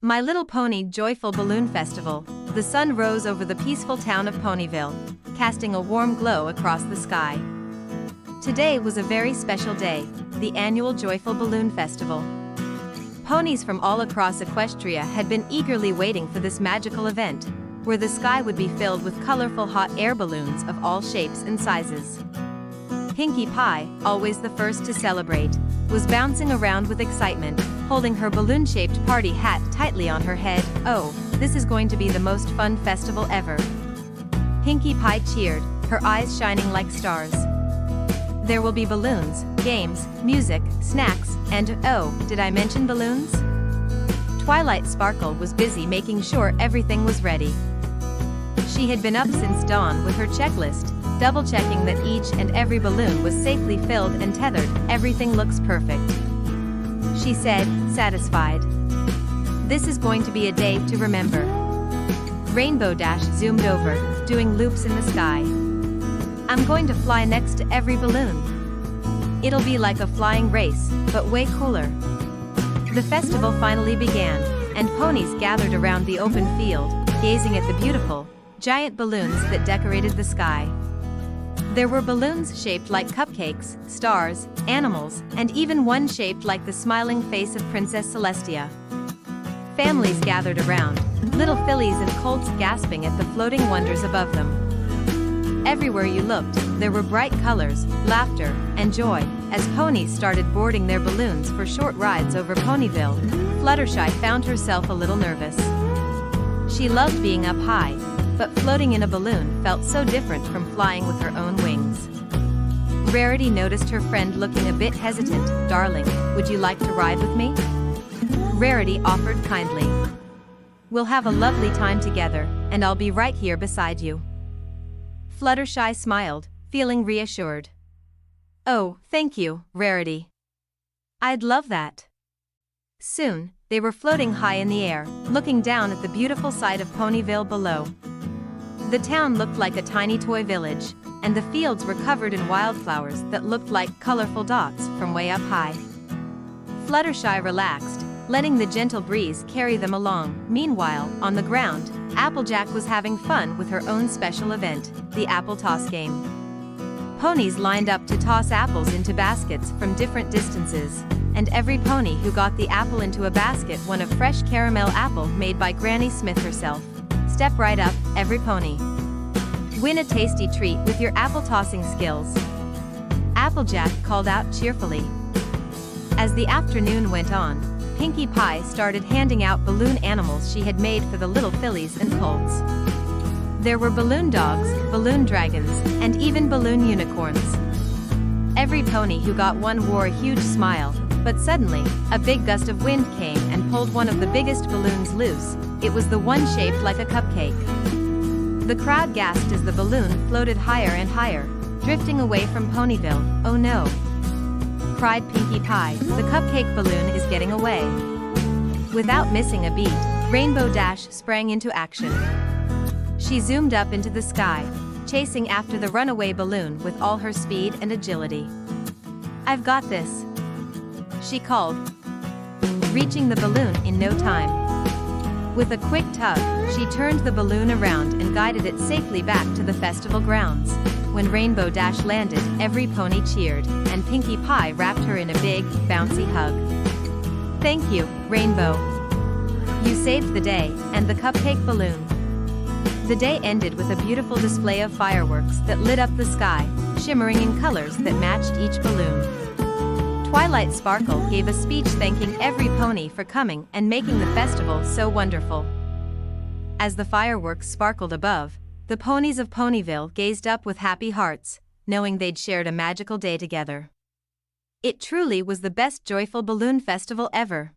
My Little Pony Joyful Balloon Festival. The sun rose over the peaceful town of Ponyville, casting a warm glow across the sky. Today was a very special day, the annual Joyful Balloon Festival. Ponies from all across Equestria had been eagerly waiting for this magical event, where the sky would be filled with colorful hot air balloons of all shapes and sizes. Pinkie Pie, always the first to celebrate, was bouncing around with excitement, holding her balloon-shaped party hat tightly on her head. Oh, this is going to be the most fun festival ever. Pinkie Pie cheered, her eyes shining like stars. There will be balloons, games, music, snacks, and oh, did I mention balloons? Twilight Sparkle was busy making sure everything was ready. She had been up since dawn with her checklist, double-checking that each and every balloon was safely filled and tethered. Everything looks perfect, she said, satisfied. This is going to be a day to remember. Rainbow Dash zoomed over, doing loops in the sky. I'm going to fly next to every balloon. It'll be like a flying race, but way cooler. The festival finally began, and ponies gathered around the open field, gazing at the beautiful, giant balloons that decorated the sky. There were balloons shaped like cupcakes, stars, animals, and even one shaped like the smiling face of Princess Celestia. Families gathered around, little fillies and colts gasping at the floating wonders above them. Everywhere you looked, there were bright colors, laughter, and joy, as ponies started boarding their balloons for short rides over Ponyville. Fluttershy found herself a little nervous. She loved being up high, but floating in a balloon felt so different from flying with her own wings. Rarity noticed her friend looking a bit hesitant. Darling, would you like to ride with me? Rarity offered kindly. We'll have a lovely time together, and I'll be right here beside you. Fluttershy smiled, feeling reassured. Oh, thank you, Rarity. I'd love that. Soon, they were floating high in the air, looking down at the beautiful sight of Ponyville below. The town looked like a tiny toy village, and the fields were covered in wildflowers that looked like colorful dots from way up high. Fluttershy relaxed, letting the gentle breeze carry them along. Meanwhile, on the ground, Applejack was having fun with her own special event, the apple toss game. Ponies lined up to toss apples into baskets from different distances, and every pony who got the apple into a basket won a fresh caramel apple made by Granny Smith herself. Step right up, every pony. Win a tasty treat with your apple tossing skills. Applejack called out cheerfully. As the afternoon went on, Pinkie Pie started handing out balloon animals she had made for the little fillies and colts. There were balloon dogs, balloon dragons, and even balloon unicorns. Every pony who got one wore a huge smile, but suddenly, a big gust of wind came and pulled one of the biggest balloons loose. It was the one shaped like a cupcake. The crowd gasped as the balloon floated higher and higher, drifting away from Ponyville. Oh no! Cried Pinkie Pie, the cupcake balloon is getting away. Without missing a beat, Rainbow Dash sprang into action. She zoomed up into the sky, chasing after the runaway balloon with all her speed and agility. I've got this, she called, reaching the balloon in no time. With a quick tug, she turned the balloon around and guided it safely back to the festival grounds. When Rainbow Dash landed, every pony cheered, and Pinkie Pie wrapped her in a big, bouncy hug. Thank you, Rainbow. You saved the day, and the cupcake balloon. The day ended with a beautiful display of fireworks that lit up the sky, shimmering in colors that matched each balloon. Twilight Sparkle gave a speech thanking every pony for coming and making the festival so wonderful. As the fireworks sparkled above, the ponies of Ponyville gazed up with happy hearts, knowing they'd shared a magical day together. It truly was the best joyful balloon festival ever.